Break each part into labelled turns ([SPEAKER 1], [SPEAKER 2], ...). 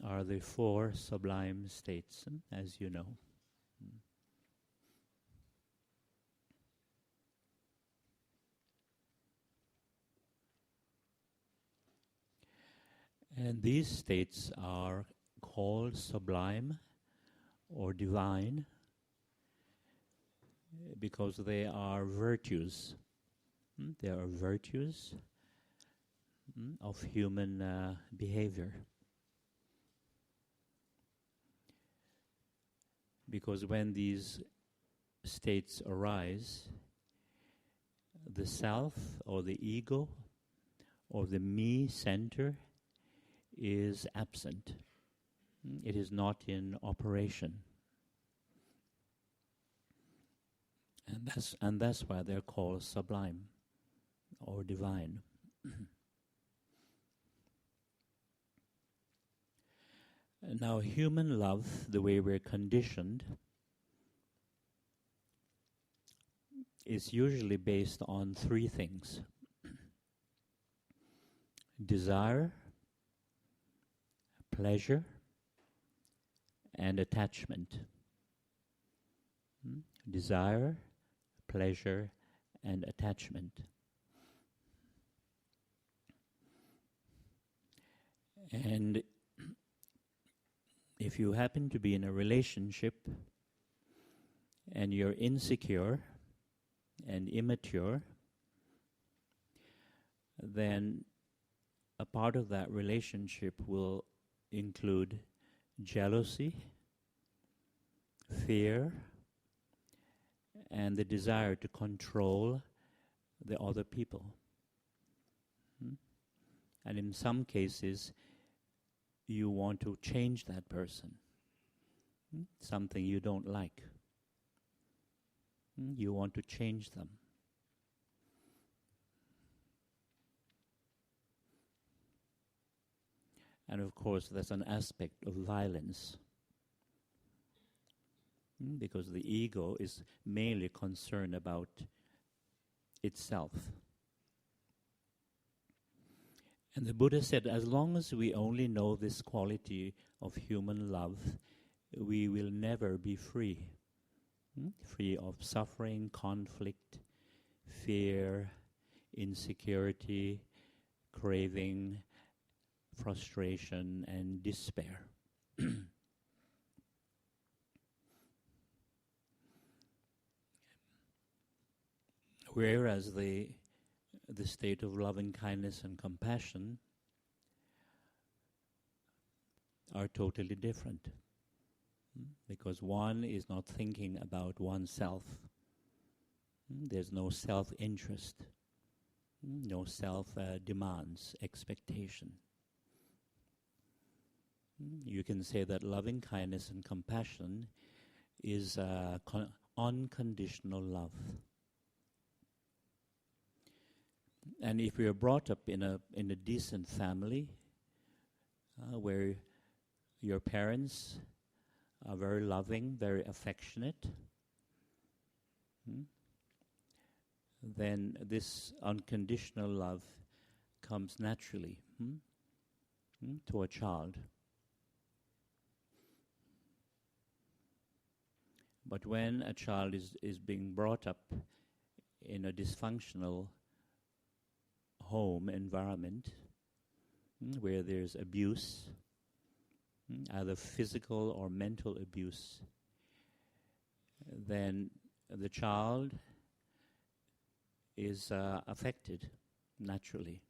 [SPEAKER 1] are the four sublime states, as you know. And these states are called sublime or divine because they are virtues. They are virtues of human behavior. Because when these states arise, the self or the ego or the me center is absent. It is not in operation. And that's why they're called sublime or divine. Now, human love, the way we're conditioned, is usually based on three things: desire, pleasure, and attachment. Desire, pleasure, and attachment. And if you happen to be in a relationship and you're insecure and immature, then a part of that relationship will include jealousy, fear, and the desire to control the other people. And in some cases, you want to change that person. Something you don't like. You want to change them. And of course, there's an aspect of violence. Because the ego is mainly concerned about itself. And the Buddha said, as long as we only know this quality of human love, we will never be free. Free of suffering, conflict, fear, insecurity, craving, frustration, and despair. Whereas the state of loving kindness and compassion are totally different. Because one is not thinking about oneself. There's no self-interest, no self-demands, expectation. You can say that loving kindness and compassion is unconditional love. And if we are brought up in a decent family, where your parents are very loving, very affectionate, then this unconditional love comes naturally to a child. But when a child is being brought up in a dysfunctional home environment where there's abuse, either physical or mental abuse, then the child is affected naturally.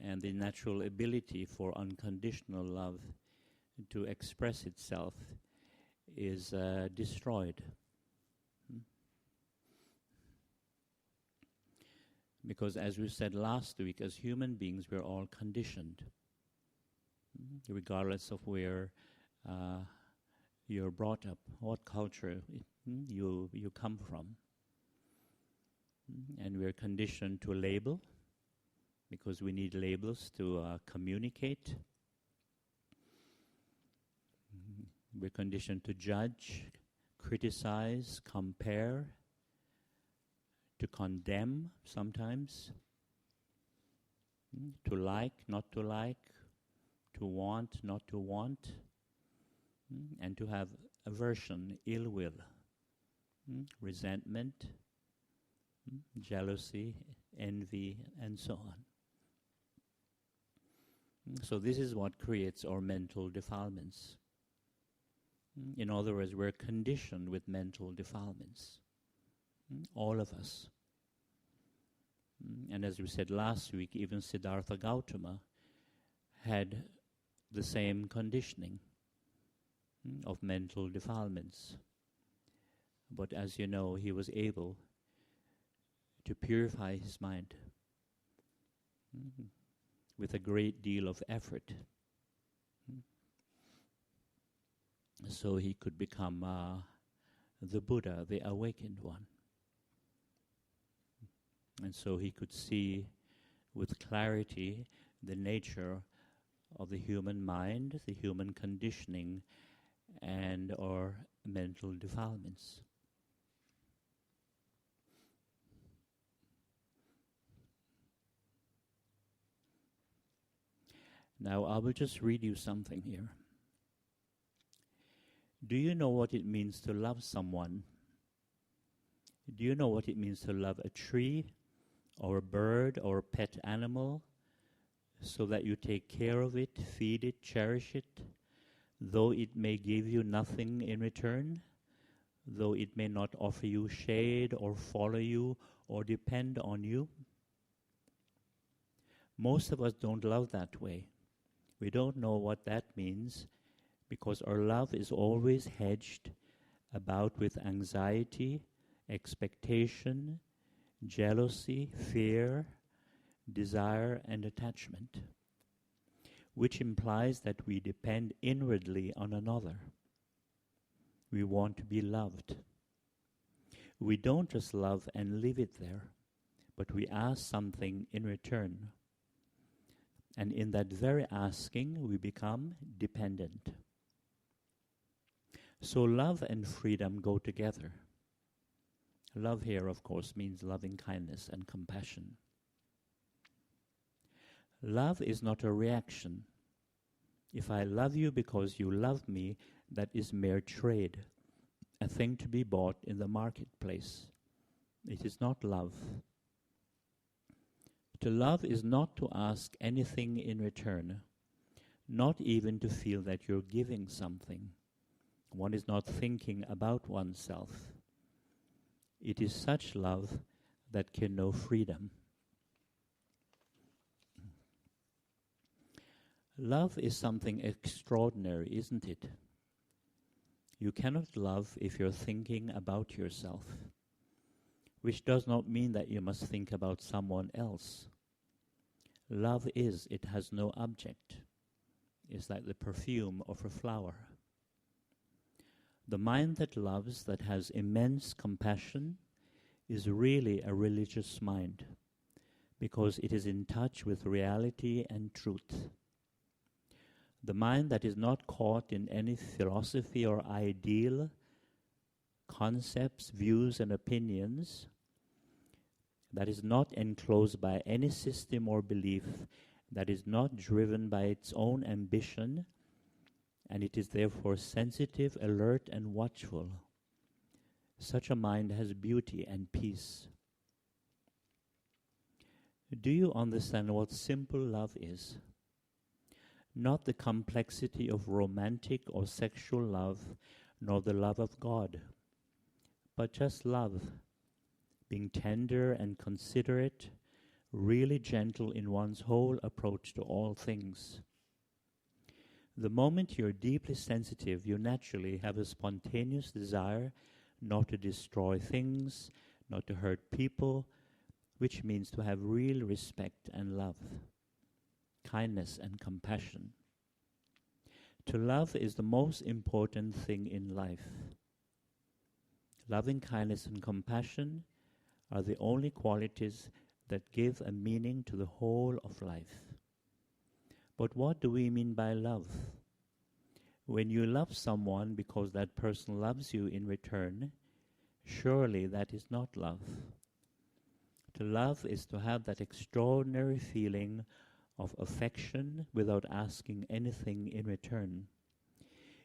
[SPEAKER 1] And the natural ability for unconditional love to express itself is destroyed. Because as we said last week, as human beings, we're all conditioned, regardless of where you're brought up, what culture you come from. And we're conditioned to label, because we need labels to communicate. We're conditioned to judge, criticize, compare, to condemn sometimes. To like, not to like, to want, not to want, and to have aversion, ill will, resentment, jealousy, envy, and so on. So this is what creates our mental defilements. In other words, we're conditioned with mental defilements, all of us. And as we said last week, even Siddhartha Gautama had the same conditioning of mental defilements. But as you know, he was able to purify his mind with a great deal of effort. So he could become the Buddha, the awakened one. And so he could see with clarity the nature of the human mind, the human conditioning, and our mental defilements. Now I will just read you something here. Do you know what it means to love someone? Do you know what it means to love a tree, or a bird, or a pet animal, so that you take care of it, feed it, cherish it, though it may give you nothing in return, though it may not offer you shade or follow you or depend on you? Most of us don't love that way. We don't know what that means because our love is always hedged about with anxiety, expectation, jealousy, fear, desire, and attachment, which implies that we depend inwardly on another. We want to be loved. We don't just love and leave it there, but we ask something in return. And in that very asking, we become dependent. So love and freedom go together. Love here, of course, means loving kindness and compassion. Love is not a reaction. If I love you because you love me, that is mere trade, a thing to be bought in the marketplace. It is not love. To love is not to ask anything in return, not even to feel that you're giving something. One is not thinking about oneself. It is such love that can know freedom. Love is something extraordinary, isn't it? You cannot love if you're thinking about yourself, which does not mean that you must think about someone else. Love it has no object. It's like the perfume of a flower. The mind that loves, that has immense compassion, is really a religious mind, because it is in touch with reality and truth. The mind that is not caught in any philosophy or ideal, concepts, views, and opinions, that is not enclosed by any system or belief, that is not driven by its own ambition, and it is therefore sensitive, alert, and watchful. Such a mind has beauty and peace. Do you understand what simple love is? Not the complexity of romantic or sexual love, nor the love of God, but just love, being tender and considerate, really gentle in one's whole approach to all things. The moment you're deeply sensitive, you naturally have a spontaneous desire not to destroy things, not to hurt people, which means to have real respect and love, kindness and compassion. To love is the most important thing in life. Loving kindness and compassion are the only qualities that give a meaning to the whole of life. But what do we mean by love? When you love someone because that person loves you in return, surely that is not love. To love is to have that extraordinary feeling of affection without asking anything in return.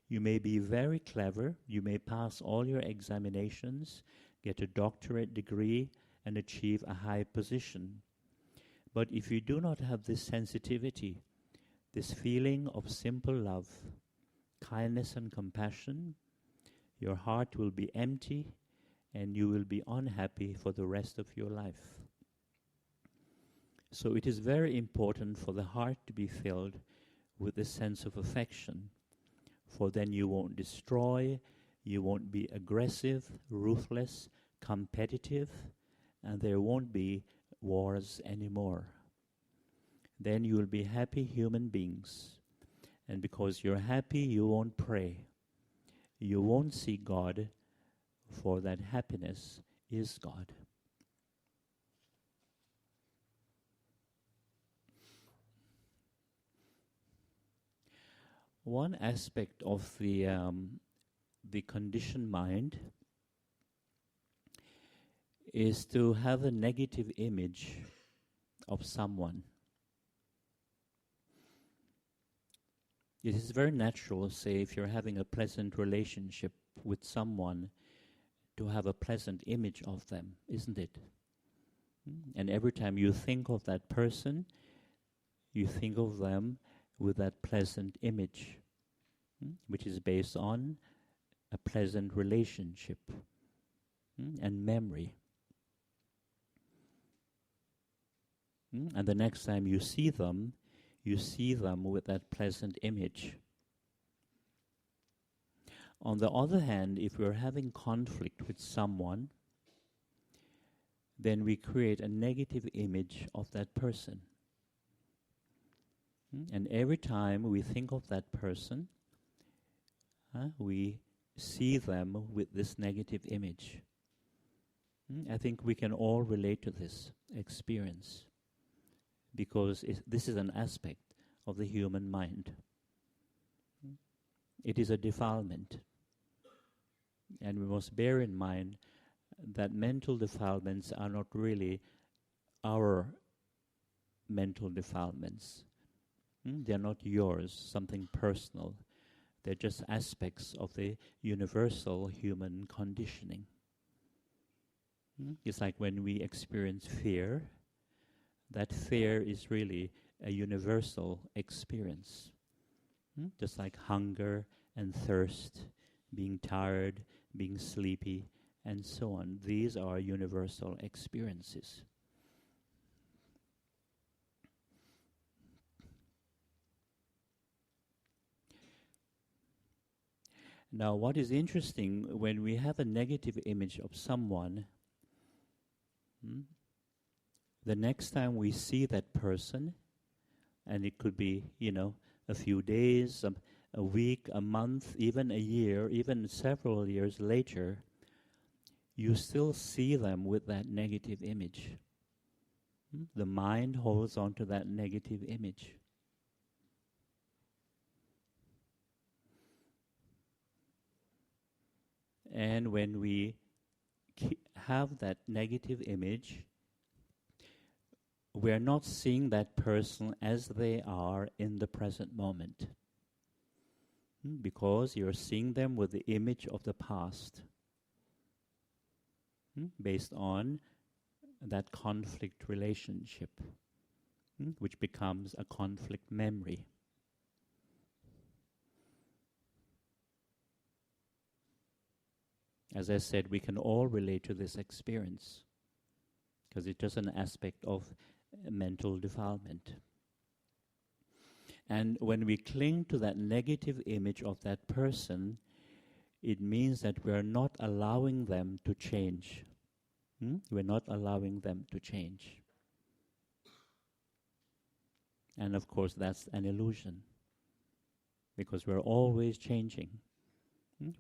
[SPEAKER 1] You may be very clever, you may pass all your examinations, get a doctorate degree, and achieve a high position. But if you do not have this sensitivity, this feeling of simple love, kindness and compassion, your heart will be empty and you will be unhappy for the rest of your life. So it is very important for the heart to be filled with this sense of affection, for then you won't destroy, you won't be aggressive, ruthless, competitive, and there won't be wars anymore. Then you will be happy human beings. And because you're happy, you won't pray. You won't see God, for that happiness is God. One aspect of the conditioned mind is to have a negative image of someone. It is very natural, say, if you're having a pleasant relationship with someone, to have a pleasant image of them, isn't it? And every time you think of that person, you think of them with that pleasant image, which is based on a pleasant relationship and memory. And the next time you see them with that pleasant image. On the other hand, if we're having conflict with someone, then we create a negative image of that person. And every time we think of that person, we see them with this negative image. I think we can all relate to this experience, because this is an aspect of the human mind. It is a defilement. And we must bear in mind that mental defilements are not really our mental defilements. They're not yours, something personal. They're just aspects of the universal human conditioning. It's like when we experience fear, that fear is really a universal experience. Just like hunger and thirst, being tired, being sleepy, and so on. These are universal experiences. Now, what is interesting, when we have a negative image of someone, the next time we see that person, and it could be, a few days, a week, a month, even a year, even several years later, you still see them with that negative image. The mind holds on to that negative image. And when we have that negative image, we're not seeing that person as they are in the present moment. Because you're seeing them with the image of the past, based on that conflict relationship, which becomes a conflict memory. As I said, we can all relate to this experience, because it is an aspect of mental defilement. And when we cling to that negative image of that person, it means that we're not allowing them to change. We're not allowing them to change. And of course, that's an illusion, because we're always changing.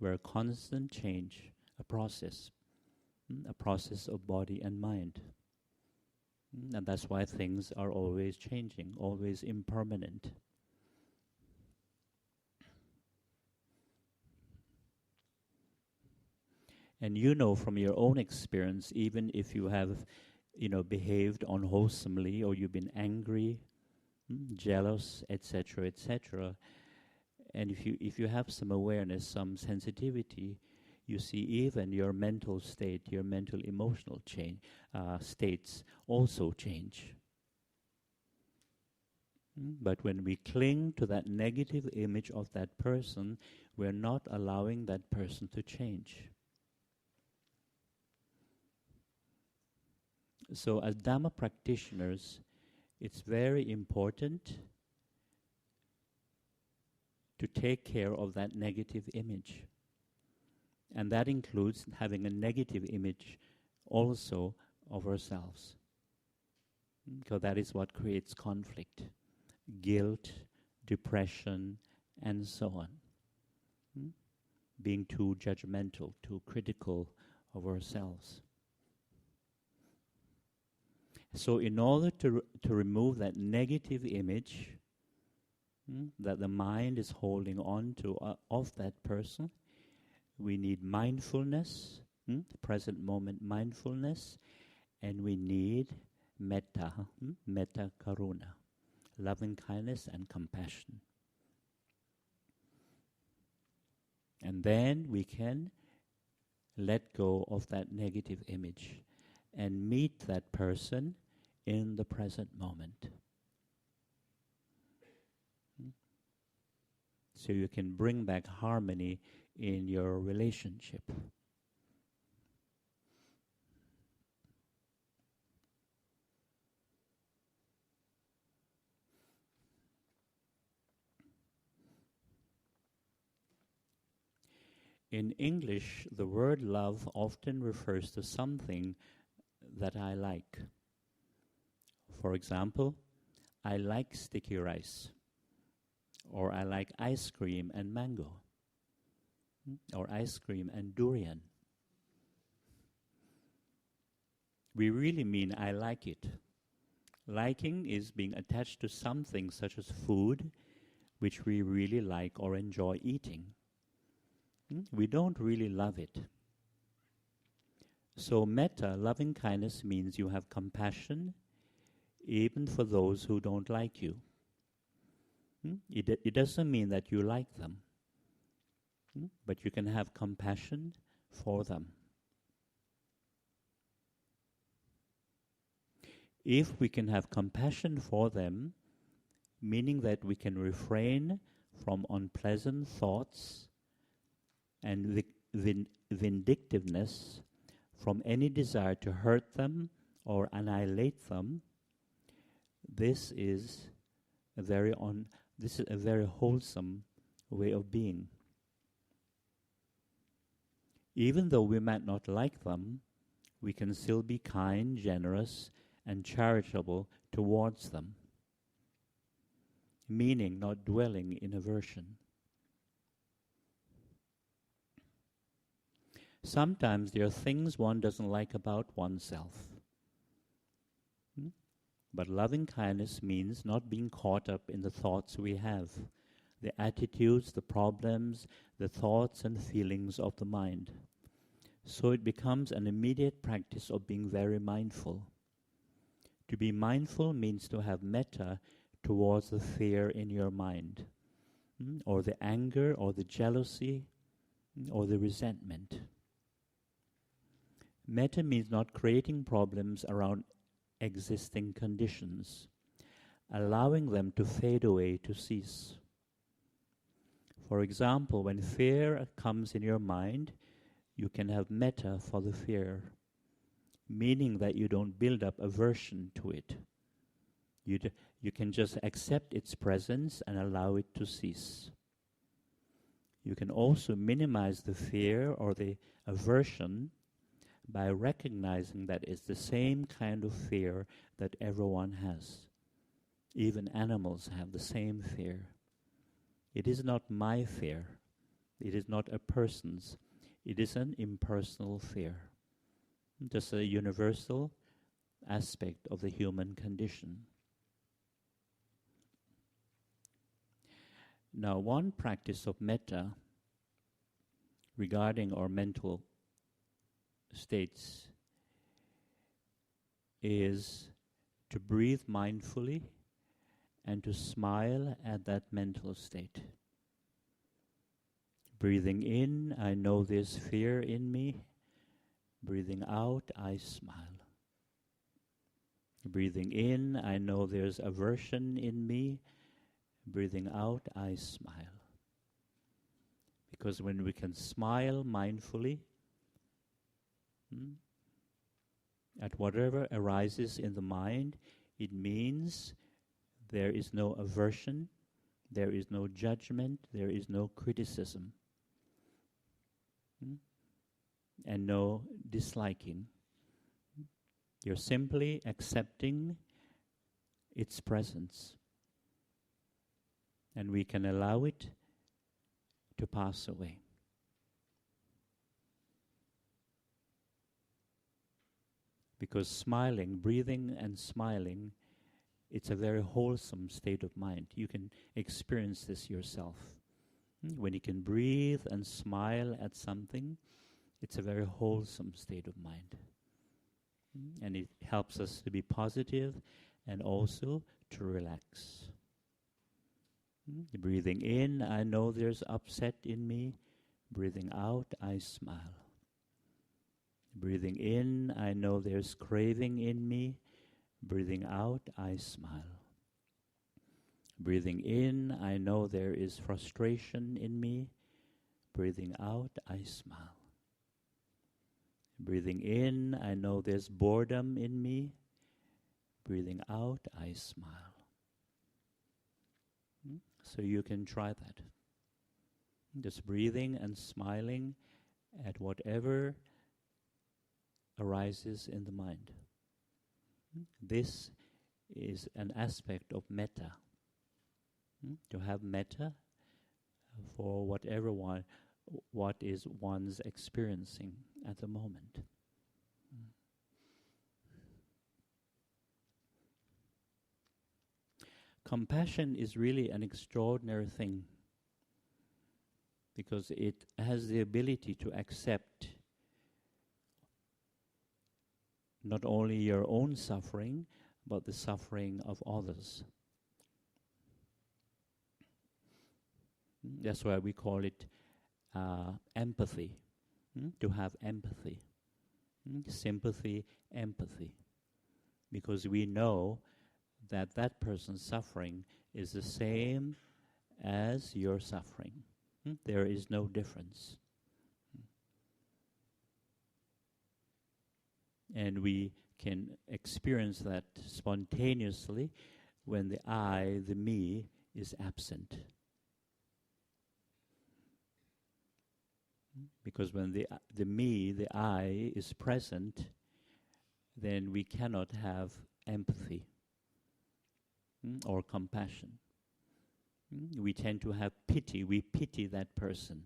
[SPEAKER 1] We're a constant change, a process of body and mind. And that's why things are always changing, always impermanent. And from your own experience, even if you have, behaved unwholesomely, or you've been angry, jealous, etc., etc. And if you have some awareness, some sensitivity, you see even your mental state, your mental emotional states also change. But when we cling to that negative image of that person, we're not allowing that person to change. So as Dhamma practitioners, it's very important to take care of that negative image. And that includes having a negative image also of ourselves. Because that is what creates conflict, guilt, depression, and so on. Being too judgmental, too critical of ourselves. So in order to remove that negative image that the mind is holding on to of that person, we need mindfulness, present moment mindfulness, and we need metta, metta karuna, loving kindness and compassion. And then we can let go of that negative image and meet that person in the present moment. So you can bring back harmony in your relationship. In English, the word love often refers to something that I like. For example, I like sticky rice, or I like ice cream and mango, or ice cream and durian. We really mean I like it. Liking is being attached to something such as food, which we really like or enjoy eating. We don't really love it. So metta, loving kindness, means you have compassion even for those who don't like you. It doesn't mean that you like them, but you can have compassion for them. If we can have compassion for them, meaning that we can refrain from unpleasant thoughts and vindictiveness, from any desire to hurt them or annihilate them, this is a very wholesome way of being. Even though we might not like them, we can still be kind, generous, and charitable towards them, meaning not dwelling in aversion. Sometimes there are things one doesn't like about oneself. But loving kindness means not being caught up in the thoughts we have, the attitudes, the problems, the thoughts and feelings of the mind. So it becomes an immediate practice of being very mindful. To be mindful means to have metta towards the fear in your mind, or the anger, or the jealousy, or the resentment. Metta means not creating problems around existing conditions, allowing them to fade away, to cease. For example, when fear comes in your mind, you can have metta for the fear, meaning that you don't build up aversion to it. You can just accept its presence and allow it to cease. You can also minimize the fear or the aversion by recognizing that it's the same kind of fear that everyone has. Even animals have the same fear. It is not my fear. It is not a person's. It is an impersonal fear. Just a universal aspect of the human condition. Now, one practice of metta regarding our mental states is to breathe mindfully and to smile at that mental state. Breathing in, I know there's fear in me. Breathing out, I smile. Breathing in, I know there's aversion in me. Breathing out, I smile. Because when we can smile mindfully at whatever arises in the mind, it means there is no aversion, there is no judgment, there is no criticism, and no disliking. You're simply accepting its presence. And we can allow it to pass away. Because smiling, breathing and smiling, it's a very wholesome state of mind. You can experience this yourself. When you can breathe and smile at something, it's a very wholesome state of mind. And it helps us to be positive and also to relax. Breathing in, I know there's upset in me. Breathing out, I smile. Breathing in, I know there's craving in me. Breathing out, I smile. Breathing in, I know there is frustration in me. Breathing out, I smile. Breathing in, I know there's boredom in me. Breathing out, I smile. So you can try that. Just breathing and smiling at whatever arises in the mind. This is an aspect of metta. To have metta for whatever what is one's experiencing at the moment. Compassion is really an extraordinary thing because it has the ability to accept not only your own suffering, but the suffering of others. That's why we call it empathy, to have empathy. Sympathy, empathy. Because we know that that person's suffering is the same as your suffering. There is no difference. And we can experience that spontaneously when the I, the me, is absent. Because when the me, the I, is present, then we cannot have empathy or compassion. We tend to have pity. We pity that person.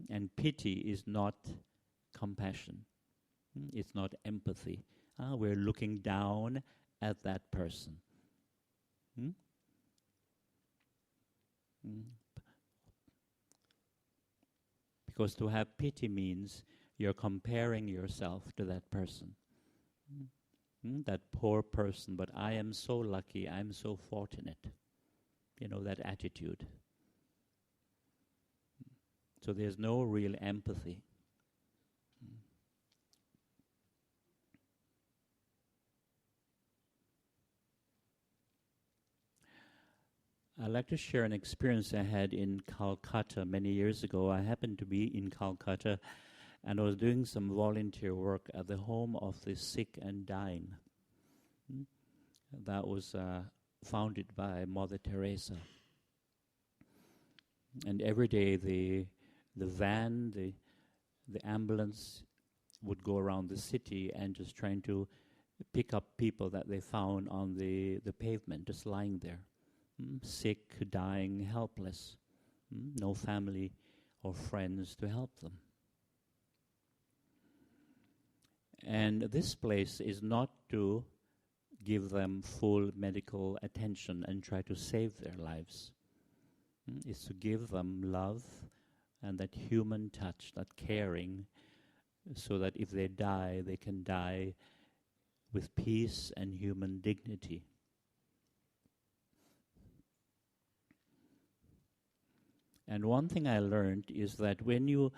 [SPEAKER 1] And pity is not compassion. It's not empathy. We're looking down at that person. Because to have pity means you're comparing yourself to that person. That poor person, but I am so lucky, I'm so fortunate. That attitude. So there's no real empathy. I'd like to share an experience I had in Calcutta many years ago. I happened to be in Calcutta and I was doing some volunteer work at the home of the sick and dying. That was founded by Mother Teresa. And every day the van, the ambulance would go around the city and just trying to pick up people that they found on the pavement, just lying there. Sick, dying, helpless. No family or friends to help them. And this place is not to give them full medical attention and try to save their lives. It's to give them love and that human touch, that caring, so that if they die, they can die with peace and human dignity. And one thing I learned is that when you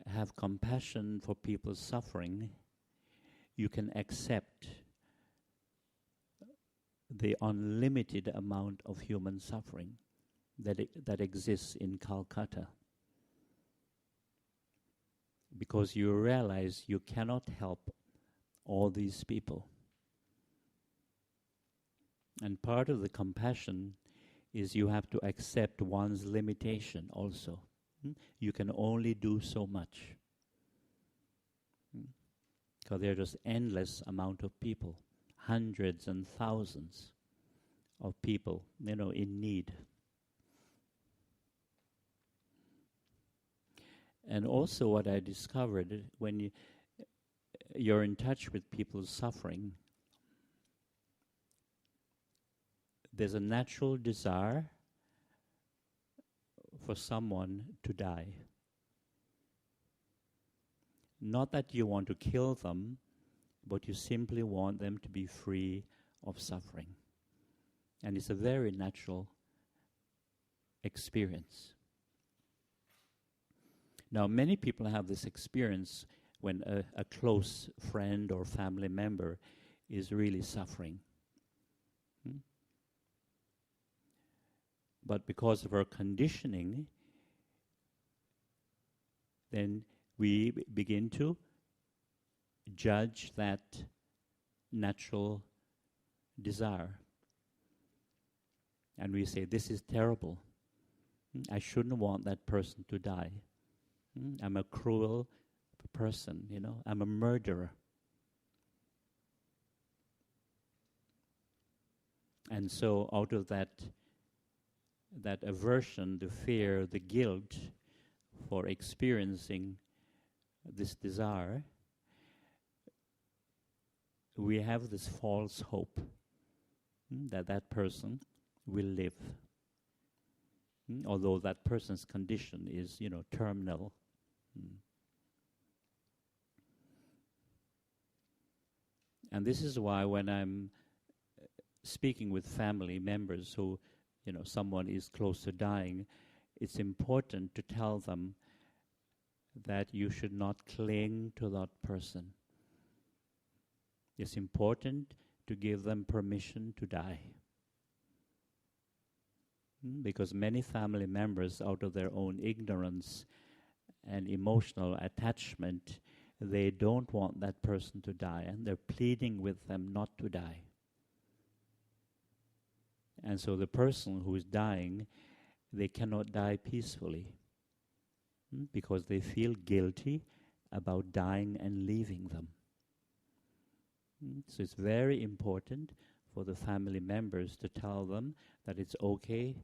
[SPEAKER 1] have compassion for people's suffering, you can accept the unlimited amount of human suffering that exists in Calcutta. Because you realize you cannot help all these people. And part of the compassion is you have to accept one's limitation also. You can only do so much. Because there are just endless amount of people, hundreds and thousands of people, in need. And also what I discovered, when you're in touch with people's suffering, there's a natural desire for someone to die. Not that you want to kill them, but you simply want them to be free of suffering. And it's a very natural experience. Now, many people have this experience when a close friend or family member is really suffering. But because of our conditioning, then we begin to judge that natural desire. And we say, this is terrible. I shouldn't want that person to die. I'm a cruel person, I'm a murderer. And so out of that aversion, the fear, the guilt for experiencing this desire, we have this false hope that person will live. Although that person's condition is, terminal. And this is why when I'm speaking with family members who, someone is close to dying, it's important to tell them that you should not cling to that person. It's important to give them permission to die. Because many family members, out of their own ignorance and emotional attachment, they don't want that person to die, and they're pleading with them not to die. And so the person who is dying, they cannot die peacefully because they feel guilty about dying and leaving them. So it's very important for the family members to tell them that it's okay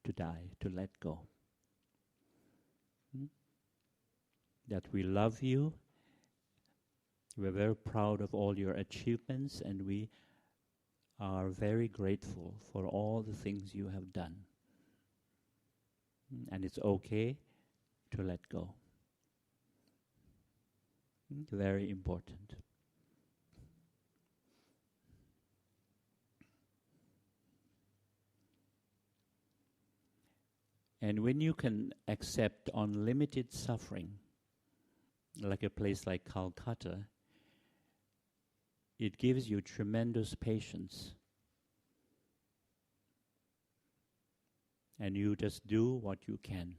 [SPEAKER 1] to die, to let go. That we love you, we're very proud of all your achievements, and we are very grateful for all the things you have done. And it's okay to let go. Very important. And when you can accept unlimited suffering, like a place like Calcutta, it gives you tremendous patience. And you just do what you can.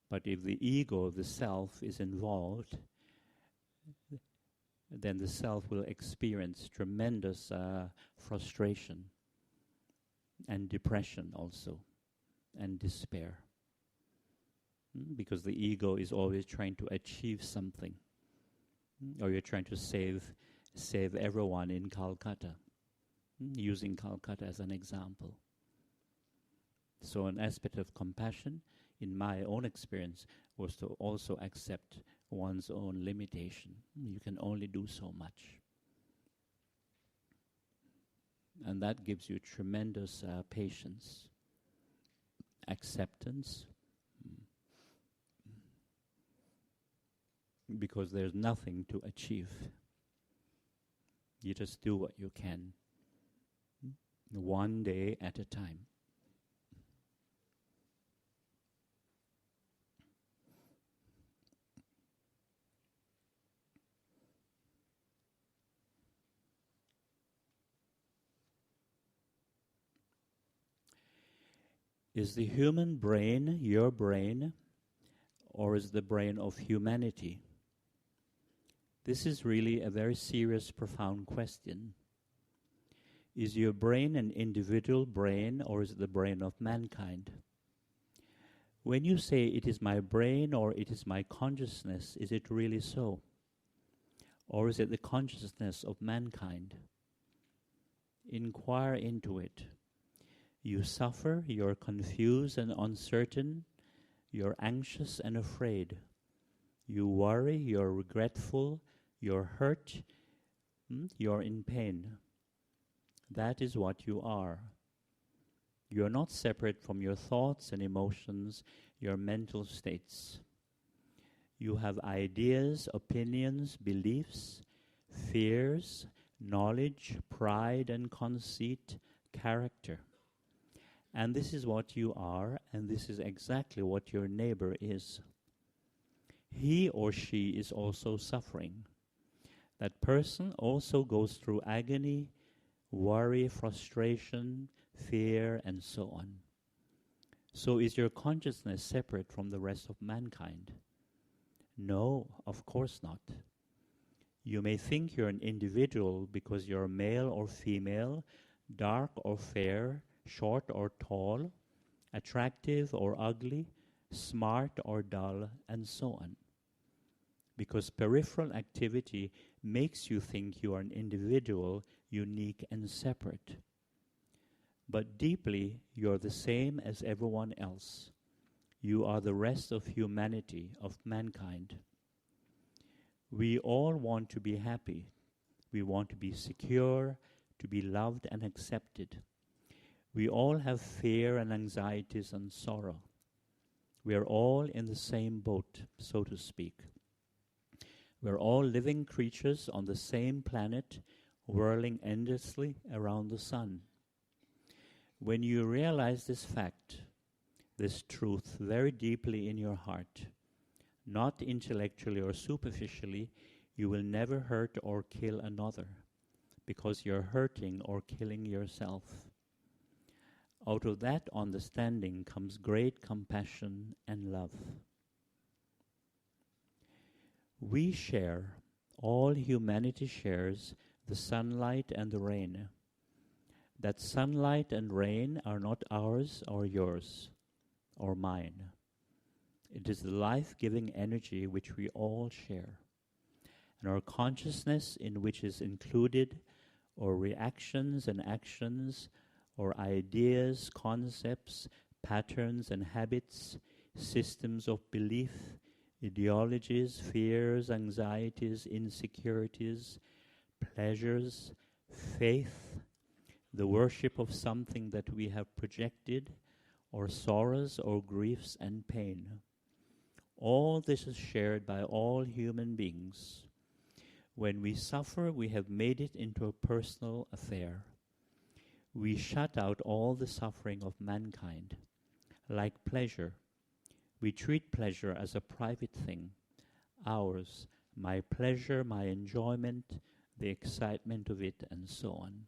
[SPEAKER 1] But if the ego, the self, is involved, then the self will experience tremendous frustration and depression also, and despair. Because the ego is always trying to achieve something. Or you're trying to save everyone in Calcutta, using Calcutta as an example. So an aspect of compassion, in my own experience, was to also accept one's own limitation. You can only do so much. And that gives you tremendous patience, acceptance, because there's nothing to achieve. You just do what you can. one day at a time. Is the human brain your brain, or is the brain of humanity? This is really a very serious, profound question. Is your brain an individual brain, or is it the brain of mankind? When you say it is my brain or it is my consciousness, is it really so? Or is it the consciousness of mankind? Inquire into it. You suffer, you're confused and uncertain, you're anxious and afraid. You worry, you're regretful, you're hurt, you're in pain. That is what you are. You're not separate from your thoughts and emotions, your mental states. You have ideas, opinions, beliefs, fears, knowledge, pride and conceit, character. And this is what you are, and this is exactly what your neighbor is. He or she is also suffering. That person also goes through agony, worry, frustration, fear, and so on. So is your consciousness separate from the rest of mankind? No, of course not. You may think you're an individual because you're male or female, dark or fair, short or tall, attractive or ugly, smart or dull, and so on. Because peripheral activity makes you think you are an individual, unique and separate. But deeply, you're the same as everyone else. You are the rest of humanity, of mankind. We all want to be happy. We want to be secure, to be loved and accepted. We all have fear and anxieties and sorrow. We are all in the same boat, so to speak. We're all living creatures on the same planet, whirling endlessly around the sun. When you realize this fact, this truth very deeply in your heart, not intellectually or superficially, you will never hurt or kill another, because you're hurting or killing yourself. Out of that understanding comes great compassion and love. We share, all humanity shares, the sunlight and the rain. That sunlight and rain are not ours or yours or mine. It is the life-giving energy which we all share. And our consciousness, in which is included our reactions and actions, or ideas, concepts, patterns and habits, systems of belief, ideologies, fears, anxieties, insecurities, pleasures, faith, the worship of something that we have projected, or sorrows or griefs and pain. All this is shared by all human beings. When we suffer, we have made it into a personal affair. We shut out all the suffering of mankind. Like pleasure, we treat pleasure as a private thing, ours, my pleasure, my enjoyment, the excitement of it, and so on.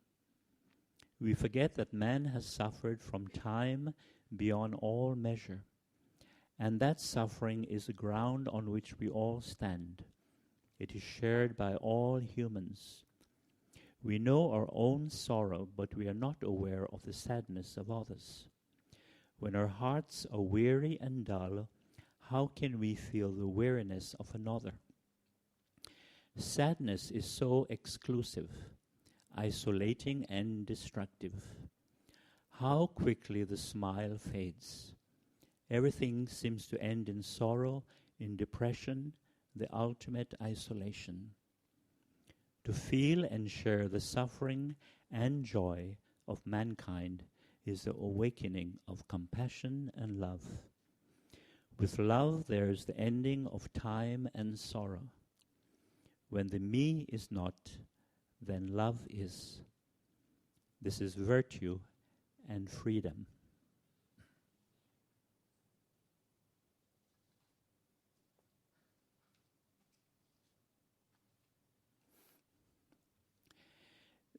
[SPEAKER 1] We forget that man has suffered from time beyond all measure, and that suffering is the ground on which we all stand. It is shared by all humans. We know our own sorrow, but we are not aware of the sadness of others. When our hearts are weary and dull, how can we feel the weariness of another? Sadness is so exclusive, isolating and destructive. How quickly the smile fades. Everything seems to end in sorrow, in depression, the ultimate isolation. To feel and share the suffering and joy of mankind is the awakening of compassion and love. With love there is the ending of time and sorrow. When the me is not, then love is. This is virtue and freedom.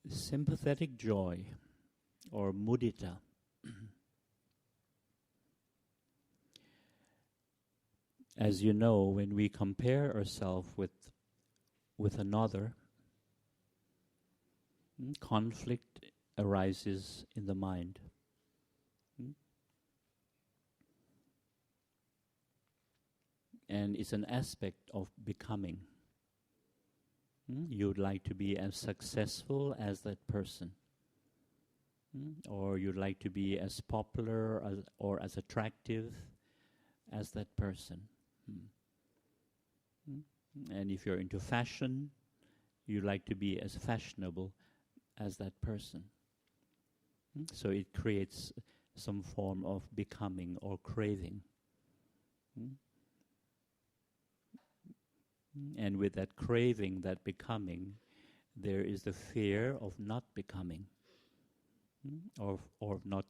[SPEAKER 1] Sympathetic joy, or mudita, as you know, when we compare ourselves with another, conflict arises in the mind. And it's an aspect of becoming. You'd like to be as successful as that person. Or you'd like to be as popular or as attractive as that person. And if you're into fashion, you'd like to be as fashionable as that person. So it creates some form of becoming or craving. And with that craving, that becoming, there is the fear of not becoming, or not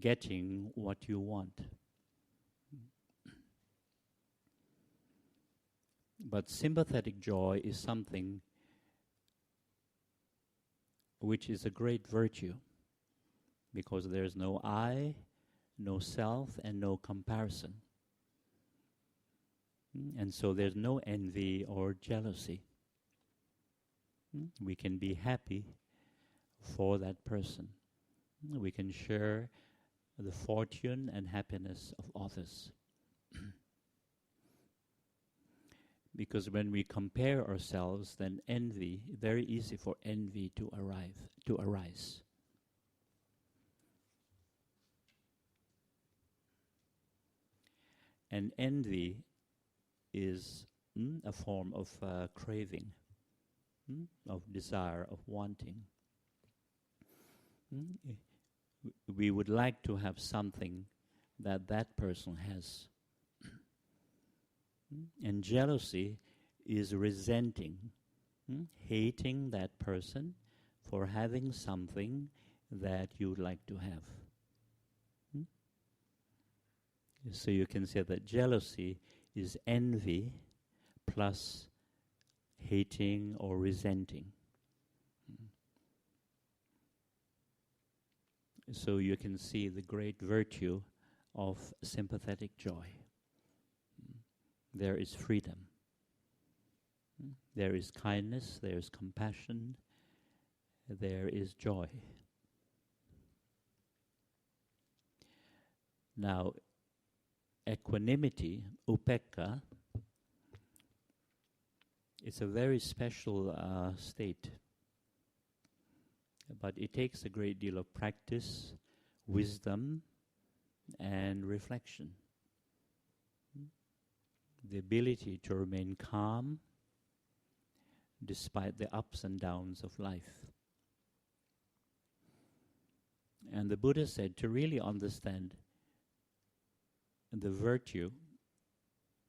[SPEAKER 1] getting what you want. But sympathetic joy is something which is a great virtue, because there's no I, no self, and no comparison. And so there's no envy or jealousy. We can be happy for that person. We can share the fortune and happiness of others. Because when we compare ourselves, then envy, very easy for envy to arise. And envy is a form of craving, of desire, of wanting. We would like to have something that that person has. And jealousy is resenting, hating that person for having something that you would like to have. So you can say that jealousy is envy plus hating or resenting. So you can see the great virtue of sympathetic joy. There is freedom. There is kindness, there is compassion, there is joy. Now, equanimity, upekkha, it's a very special state. But it takes a great deal of practice, wisdom, and reflection. The ability to remain calm despite the ups and downs of life. And the Buddha said, to really understand the virtue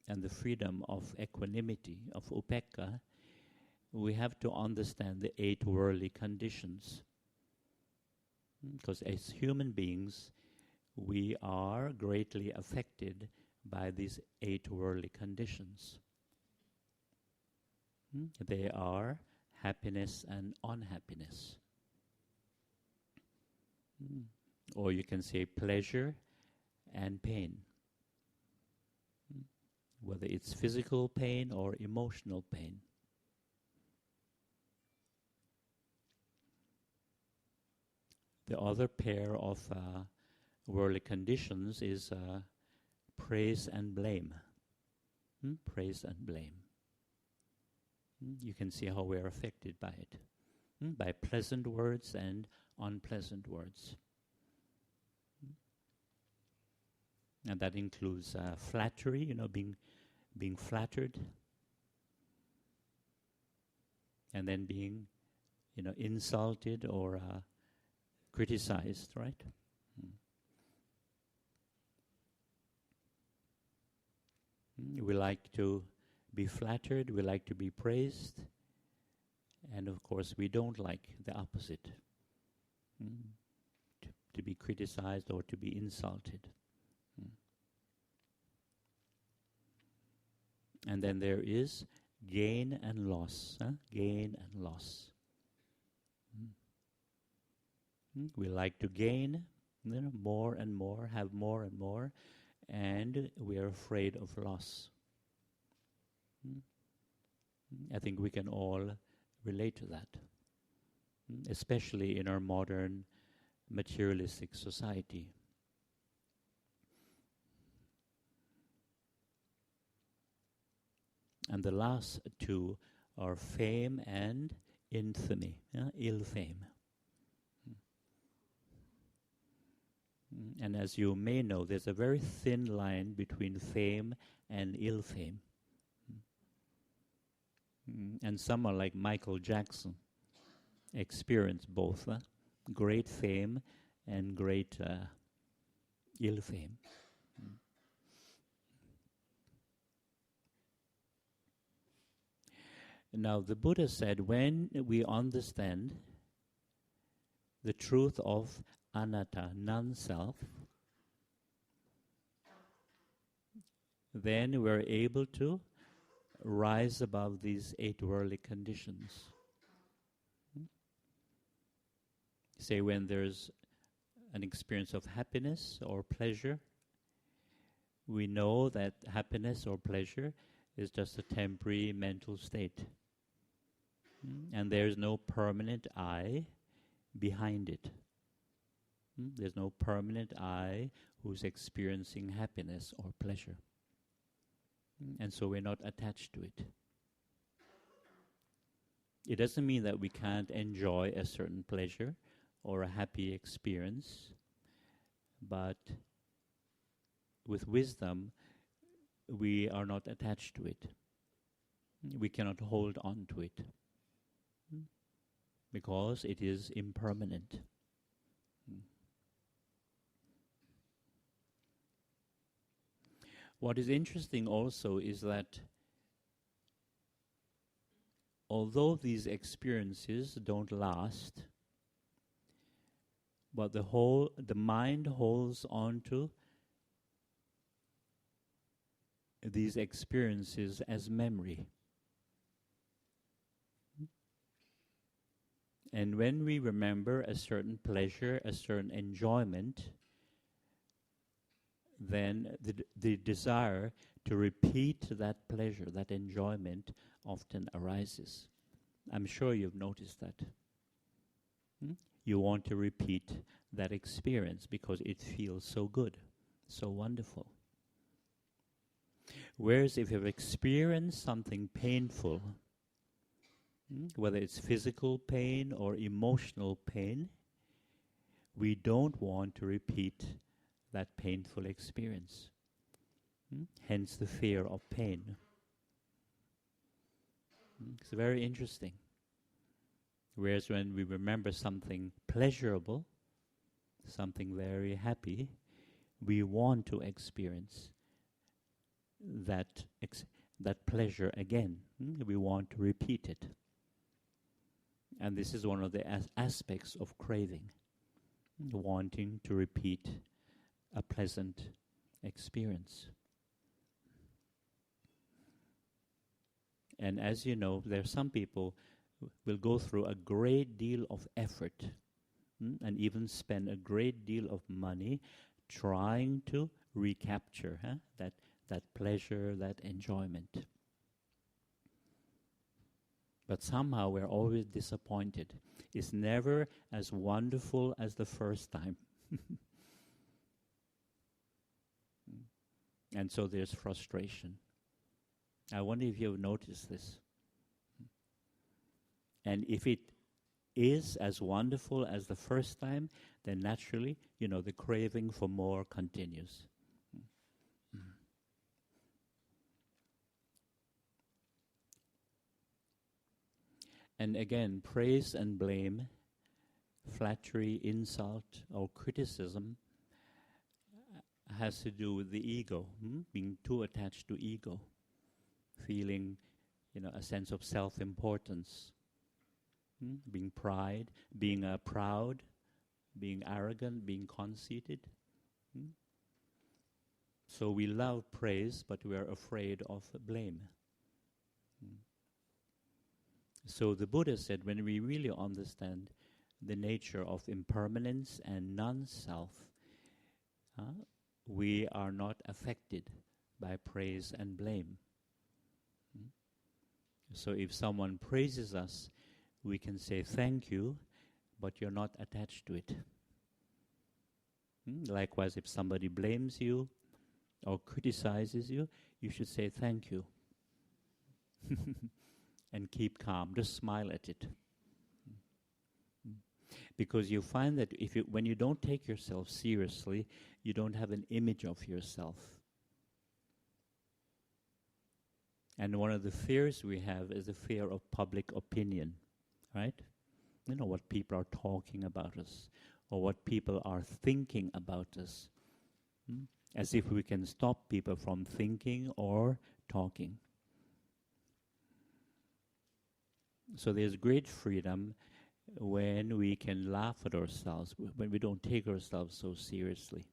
[SPEAKER 1] and the freedom of equanimity, of upekkha, we have to understand the 8 worldly conditions. Because as human beings, we are greatly affected by these 8 worldly conditions. They are happiness and unhappiness. Or you can say pleasure and pain. Whether it's physical pain or emotional pain. The other pair of worldly conditions is praise and blame. Praise and blame. You can see how we are affected by it. By pleasant words and unpleasant words. And that includes flattery, being flattered. And then being, insulted or criticized, right? We like to be flattered, we like to be praised, and of course we don't like the opposite. mm, to be criticized or to be insulted. Mm. And then there is gain and loss. Gain and loss. We like to gain more and more, have more and more, and we are afraid of loss. I think we can all relate to that, especially in our modern materialistic society. And the last two are fame and infamy, ill fame. And as you may know, there's a very thin line between fame and ill fame. And someone like Michael Jackson experienced both great fame and great ill fame. Now, the Buddha said, when we understand the truth of anatta, non-self, then we're able to rise above these 8 worldly conditions. Say when there's an experience of happiness or pleasure, we know that happiness or pleasure is just a temporary mental state. And there's no permanent I behind it. There's no permanent I who's experiencing happiness or pleasure. And so we're not attached to it. It doesn't mean that we can't enjoy a certain pleasure or a happy experience, but with wisdom, we are not attached to it. We cannot hold on to it because it is impermanent. What is interesting also is that although these experiences don't last, but the mind holds on to these experiences as memory. And when we remember a certain pleasure, a certain enjoyment, then the desire to repeat that pleasure, that enjoyment, often arises. I'm sure you've noticed that. You want to repeat that experience because it feels so good, so wonderful. Whereas if you've experienced something painful, whether it's physical pain or emotional pain, we don't want to repeat that painful experience. Hence the fear of pain. It's very interesting. Whereas when we remember something pleasurable, something very happy, we want to experience that pleasure again. We want to repeat it. And this is one of the aspects of craving, wanting to repeat a pleasant experience. And as you know, there are some people who will go through a great deal of effort and even spend a great deal of money trying to recapture that pleasure, that enjoyment. But somehow we're always disappointed. It's never as wonderful as the first time. And so there's frustration. I wonder if you've noticed this. And if it is as wonderful as the first time, then naturally, the craving for more continues. And again, praise and blame, flattery, insult, or criticism has to do with the ego, being too attached to ego, feeling, a sense of self-importance, being proud, being arrogant, being conceited. So we love praise, but we are afraid of blame. So the Buddha said, when we really understand the nature of impermanence and non-self, we are not affected by praise and blame. So if someone praises us, we can say thank you, but you're not attached to it. Likewise, if somebody blames you or criticizes you, you should say thank you. And keep calm, just smile at it. Because you find that when you don't take yourself seriously, you don't have an image of yourself. And one of the fears we have is the fear of public opinion, right? You know, what people are talking about us, or what people are thinking about us. As if we can stop people from thinking or talking. So there's great freedom when we can laugh at ourselves, when we don't take ourselves so seriously.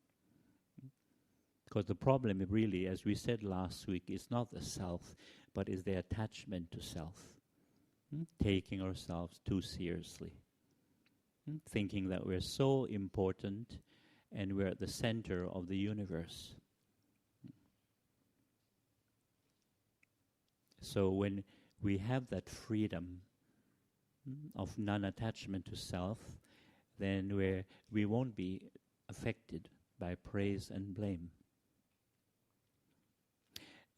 [SPEAKER 1] Because the problem really, as we said last week, is not the self, but is the attachment to self. Taking ourselves too seriously. Thinking that we're so important and we're at the center of the universe. So when we have that freedom of non-attachment to self, then we won't be affected by praise and blame.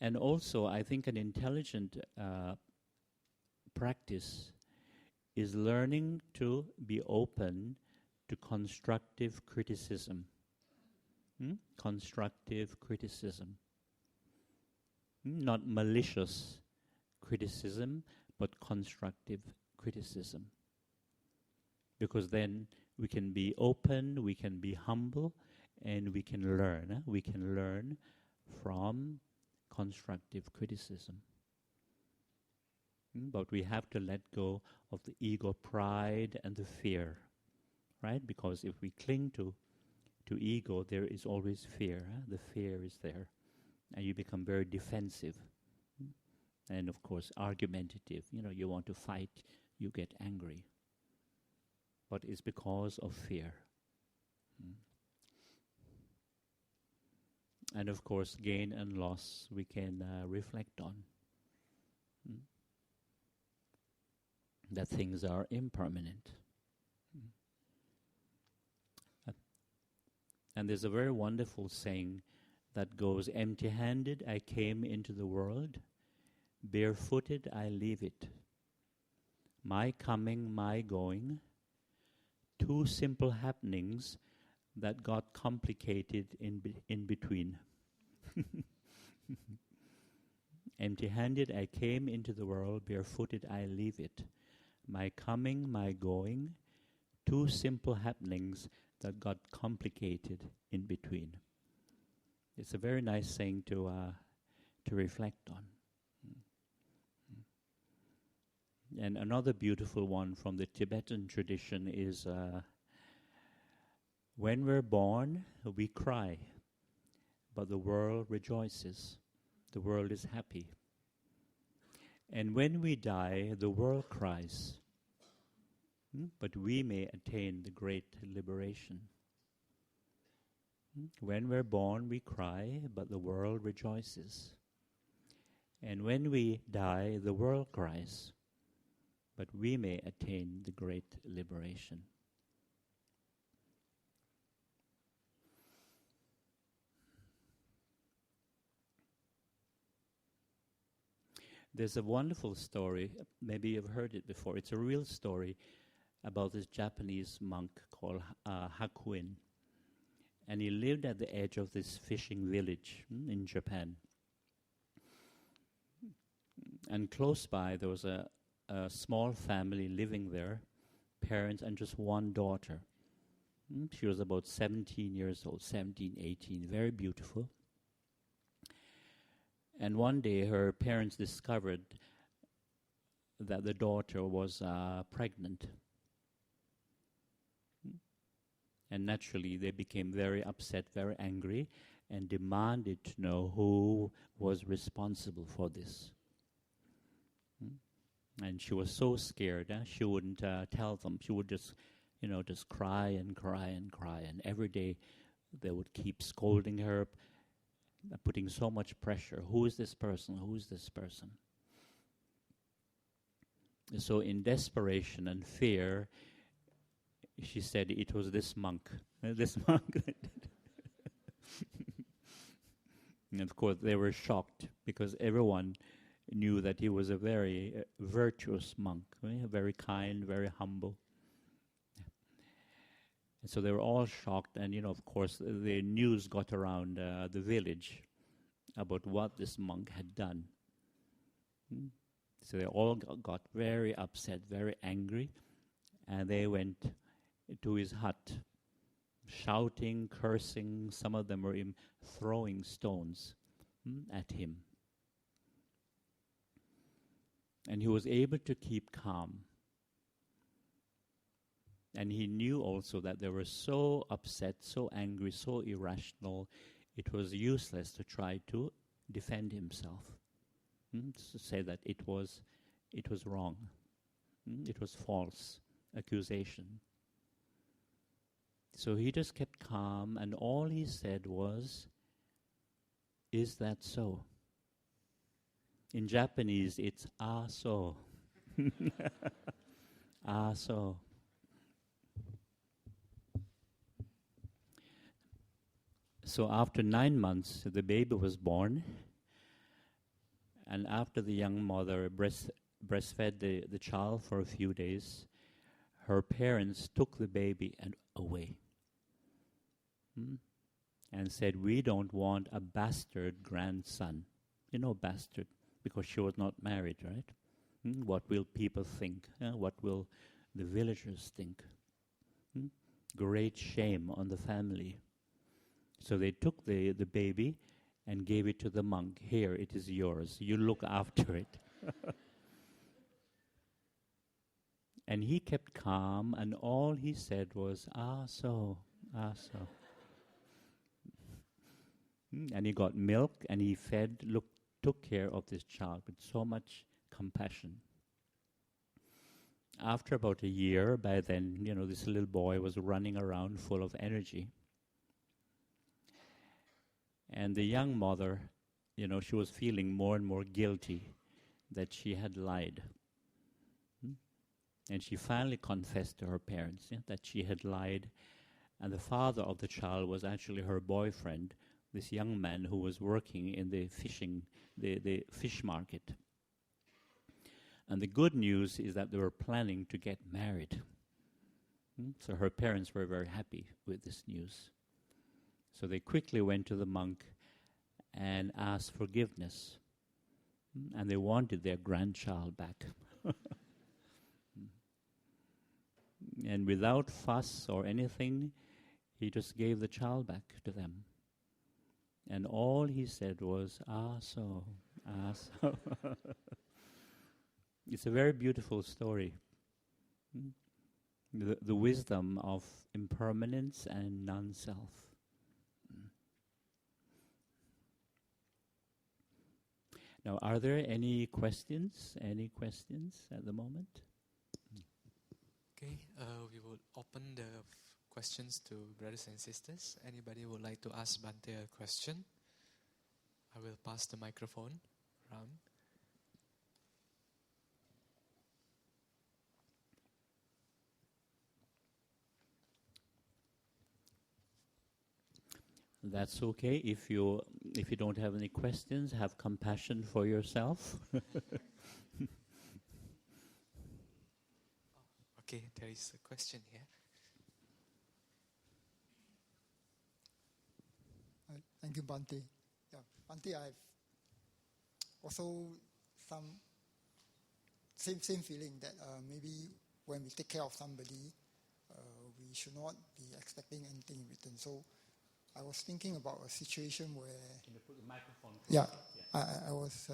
[SPEAKER 1] And also, I think an intelligent practice is learning to be open to constructive criticism. Constructive criticism. Not malicious criticism, but constructive criticism. Because then we can be open, we can be humble, and we can learn. We can learn from constructive criticism. But we have to let go of the ego pride and the fear, right? Because if we cling to ego, there is always fear. The fear is there. And you become very defensive. And of course, argumentative. You want to fight, you get angry. But it's because of fear. And of course, gain and loss we can reflect on. That things are impermanent. And there's a very wonderful saying that goes, empty-handed I came into the world, barefooted I leave it. My coming, my going, two simple happenings that got complicated in between. Empty-handed I came into the world, barefooted I leave it. My coming, my going, two simple happenings that got complicated in between. It's a very nice saying to reflect on. And another beautiful one from the Tibetan tradition is, when we're born, we cry, but the world rejoices. The world is happy. And when we die, the world cries, but we may attain the great liberation. When we're born, we cry, but the world rejoices. And when we die, the world cries, but we may attain the great liberation. There's a wonderful story, maybe you've heard it before. It's a real story about this Japanese monk called Hakuin. And he lived at the edge of this fishing village in Japan. And close by there was a small family living there, parents and just one daughter. She was about 17 years old, 17, 18, very beautiful. And one day her parents discovered that the daughter was pregnant. And naturally, they became very upset, very angry, and demanded to know who was responsible for this. And she was so scared, she wouldn't tell them. She would just cry and cry and cry. And every day they would keep scolding her, putting so much pressure. Who is this person? Who is this person? So in desperation and fear, she said it was this monk. This monk. And of course they were shocked because everyone knew that he was a very virtuous monk, very kind, very humble. And so they were all shocked, and of course the news got around the village about what this monk had done. So they all got very upset, very angry, and they went to his hut, shouting, cursing. Some of them were throwing stones at him. And he was able to keep calm. And he knew also that they were so upset, so angry, so irrational, it was useless to try to defend himself. To say that it was wrong. It was false accusation. So he just kept calm, and all he said was, "Is that so?" In Japanese, it's "ah so." Ah so. So after 9 months, the baby was born. And after the young mother breastfed the child for a few days, her parents took the baby away. And said, "We don't want a bastard grandson." Bastard, because she was not married, right? What will people think? What will the villagers think? Great shame on the family. So they took the baby and gave it to the monk. "Here, it is yours. You look after it." And he kept calm, and all he said was, "Ah so, ah so." And he got milk, and he fed, took care of this child with so much compassion. After about a year, by then, this little boy was running around full of energy. And the young mother, she was feeling more and more guilty that she had lied. And she finally confessed to her parents that she had lied. And the father of the child was actually her boyfriend, this young man who was working in the fish market. And the good news is that they were planning to get married. So her parents were very happy with this news. So they quickly went to the monk and asked forgiveness. And they wanted their grandchild back. And without fuss or anything, he just gave the child back to them. And all he said was, "Ah so, ah so." It's a very beautiful story. The wisdom of impermanence and non-self. Now, are there any questions? Any questions at the moment?
[SPEAKER 2] Okay, we will open the questions to brothers and sisters. Anybody would like to ask Bhante a question? I will pass the microphone around.
[SPEAKER 1] That's okay. If you don't have any questions, have compassion for yourself.
[SPEAKER 2] Okay, there is a question here.
[SPEAKER 3] Thank you, Bhante. Yeah, Bhante, I've also some same feeling that maybe when we take care of somebody, we should not be expecting anything in return. So I was thinking about a situation where...
[SPEAKER 1] Can you put the microphone?
[SPEAKER 3] Yeah, I was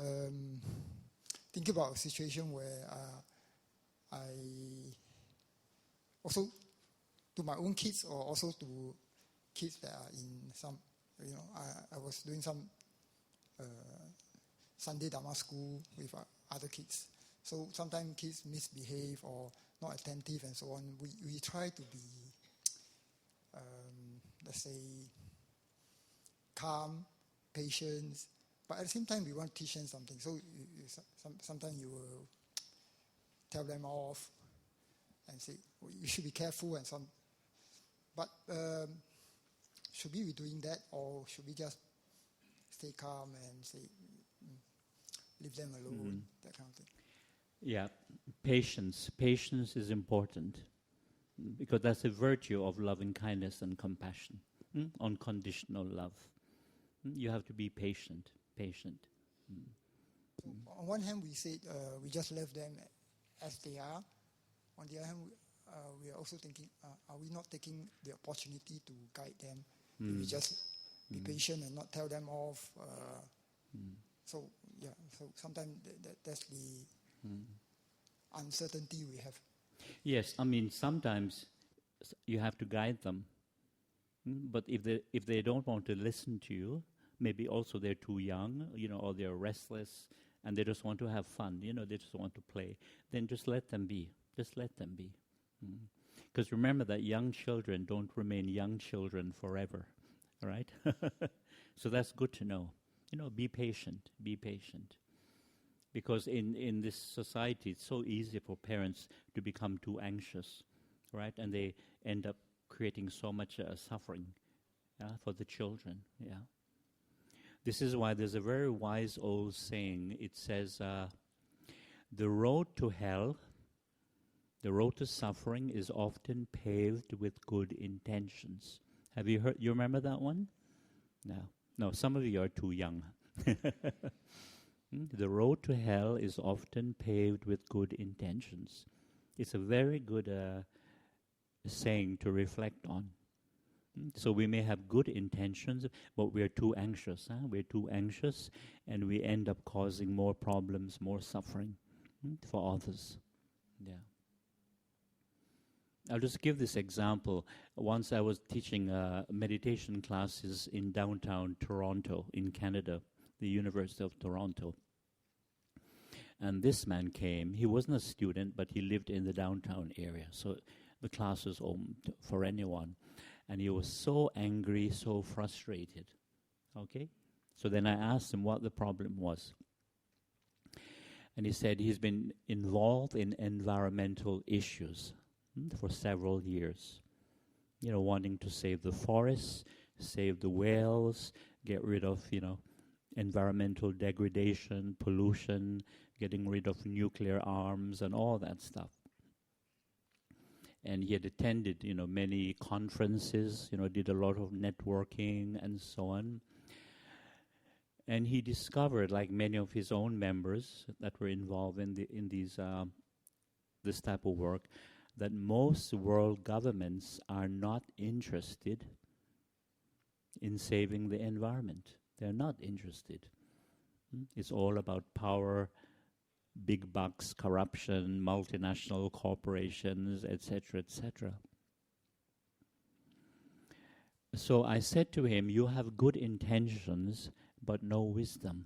[SPEAKER 3] thinking about a situation where I also to my own kids or also to kids that are in some, I was doing some Sunday Dharma school with other kids. So sometimes kids misbehave or not attentive and so on. We try to be, let's say, calm, patient, but at the same time we want to teach them something. So sometimes you will tell them off and say, you should be careful and some. But should we be doing that, or should we just stay calm and say, leave them alone, that kind of thing?
[SPEAKER 1] Yeah, patience. Patience is important because that's a virtue of loving kindness and compassion. Unconditional love. You have to be patient.
[SPEAKER 3] So on one hand, we said we just left them as they are. On the other hand, we are also thinking, are we not taking the opportunity to guide them? We just be patient and not tell them off. So sometimes that's the uncertainty we have.
[SPEAKER 1] Yes, I mean, sometimes you have to guide them. But if they don't want to listen to you, maybe also they're too young, or they're restless and they just want to have fun, they just want to play, then just let them be. Just let them be. Because remember that young children don't remain young children forever, right? So that's good to know. Be patient. Because in this society, it's so easy for parents to become too anxious, right? And they end up creating so much suffering for the children, This is why there's a very wise old saying. It says, the road to hell, the road to suffering is often paved with good intentions. Have you heard? You remember that one? No, some of you are too young. The road to hell is often paved with good intentions. It's a very good saying to reflect on. So we may have good intentions, but we're too anxious. We're too anxious, and we end up causing more problems, more suffering for others. I'll just give this example. Once I was teaching meditation classes in downtown Toronto, in Canada, the University of Toronto. And this man came. He wasn't a student, but he lived in the downtown area. So the class was open for anyone. And he was so angry, so frustrated. Okay? So then I asked him what the problem was. And he said he's been involved in environmental issues for several years. Wanting to save the forests, save the whales, get rid of, environmental degradation, pollution, getting rid of nuclear arms and all that stuff. And he had attended, many conferences, did a lot of networking and so on. And he discovered, like many of his own members that were involved in this type of work, that most world governments are not interested in saving the environment. They're not interested. It's all about power, big bucks, corruption, multinational corporations, etc., etc. So I said to him, you have good intentions, but no wisdom.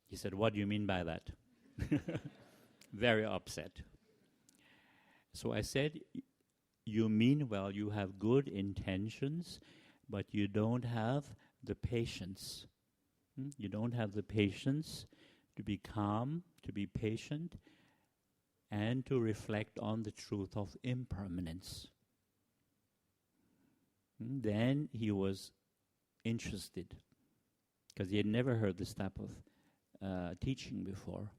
[SPEAKER 1] He said, what do you mean by that? Very upset. So I said, you mean well, you have good intentions, but you don't have the patience. You don't have the patience to be calm, to be patient, and to reflect on the truth of impermanence. Then he was interested, because he had never heard this type of teaching before.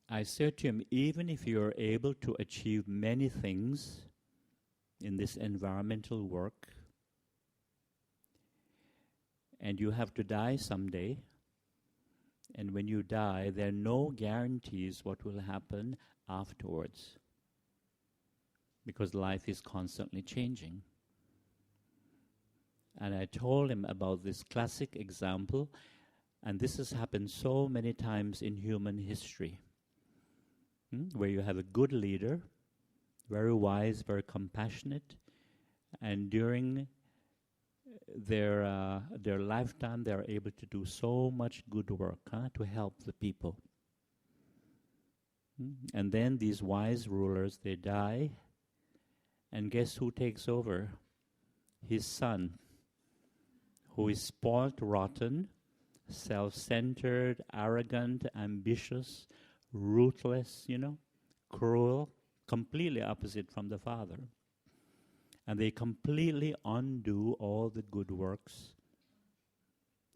[SPEAKER 1] I said to him, even if you're able to achieve many things in this environmental work, and you have to die someday, and when you die, there are no guarantees what will happen afterwards, because life is constantly changing. And I told him about this classic example, and this has happened so many times in human history, where you have a good leader, very wise, very compassionate, and during their lifetime they are able to do so much good work to help the people. And then these wise rulers, they die, and guess who takes over? His son, who is spoiled rotten, self-centered, arrogant, ambitious, ruthless, cruel, completely opposite from the father. And they completely undo all the good works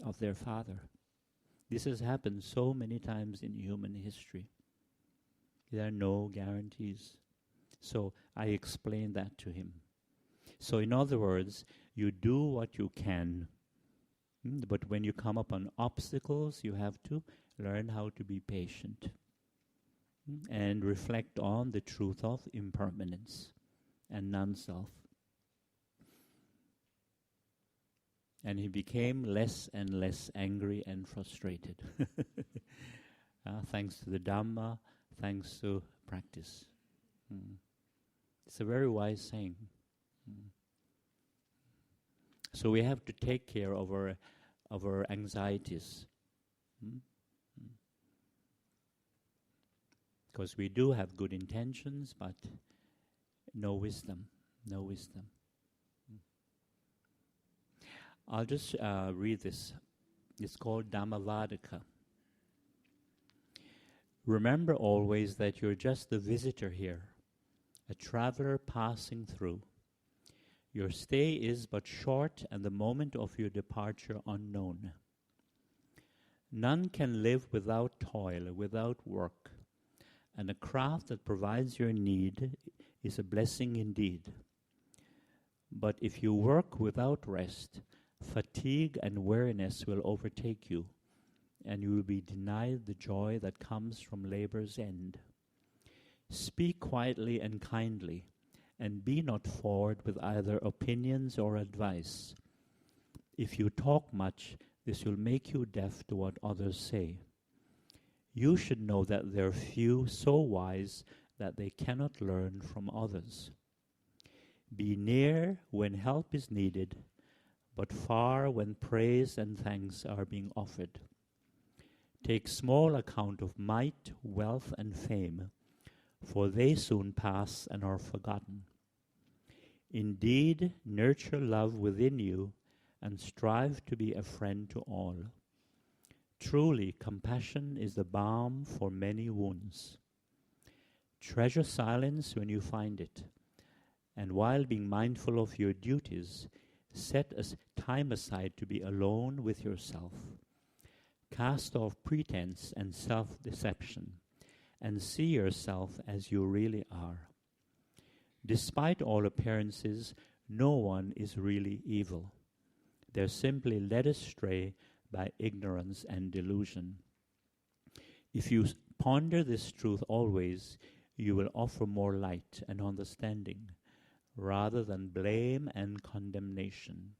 [SPEAKER 1] of their father. This has happened so many times in human history. There are no guarantees. So I explained that to him. So in other words, you do what you can. But when you come upon obstacles, you have to learn how to be patient and reflect on the truth of impermanence and non-self. And he became less and less angry and frustrated. Thanks to the Dhamma, thanks to practice. It's a very wise saying. So we have to take care of our anxieties. Because we do have good intentions, but no wisdom. I'll just read this. It's called Dhammavadaka. Remember always that you're just a visitor here, a traveler passing through. Your stay is but short and the moment of your departure unknown. None can live without toil, without work, and a craft that provides your need is a blessing indeed. But if you work without rest, fatigue and weariness will overtake you, and you will be denied the joy that comes from labor's end. Speak quietly and kindly, and be not forward with either opinions or advice. If you talk much, this will make you deaf to what others say. You should know that there are few so wise that they cannot learn from others. Be near when help is needed, but far when praise and thanks are being offered. Take small account of might, wealth, and fame, for they soon pass and are forgotten. Indeed, nurture love within you and strive to be a friend to all. Truly, compassion is the balm for many wounds. Treasure silence when you find it, and while being mindful of your duties, set time aside to be alone with yourself. Cast off pretense and self-deception, and see yourself as you really are. Despite all appearances, no one is really evil. They're simply led astray by ignorance and delusion. If you ponder this truth always, you will offer more light and understanding, rather than blame and condemnation.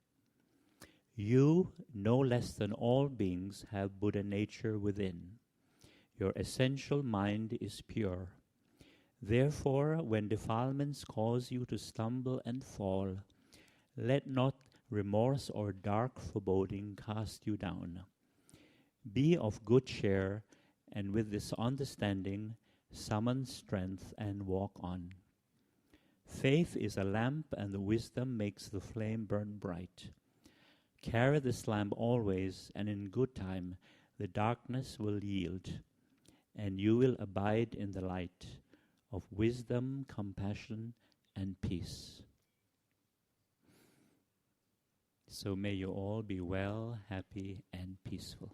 [SPEAKER 1] You, no less than all beings, have Buddha nature within. Your essential mind is pure. Therefore, when defilements cause you to stumble and fall, let not remorse or dark foreboding cast you down. Be of good cheer, and with this understanding, summon strength and walk on. Faith is a lamp, and the wisdom makes the flame burn bright. Carry this lamp always, and in good time the darkness will yield, and you will abide in the light of wisdom, compassion, and peace. So may you all be well, happy, and peaceful.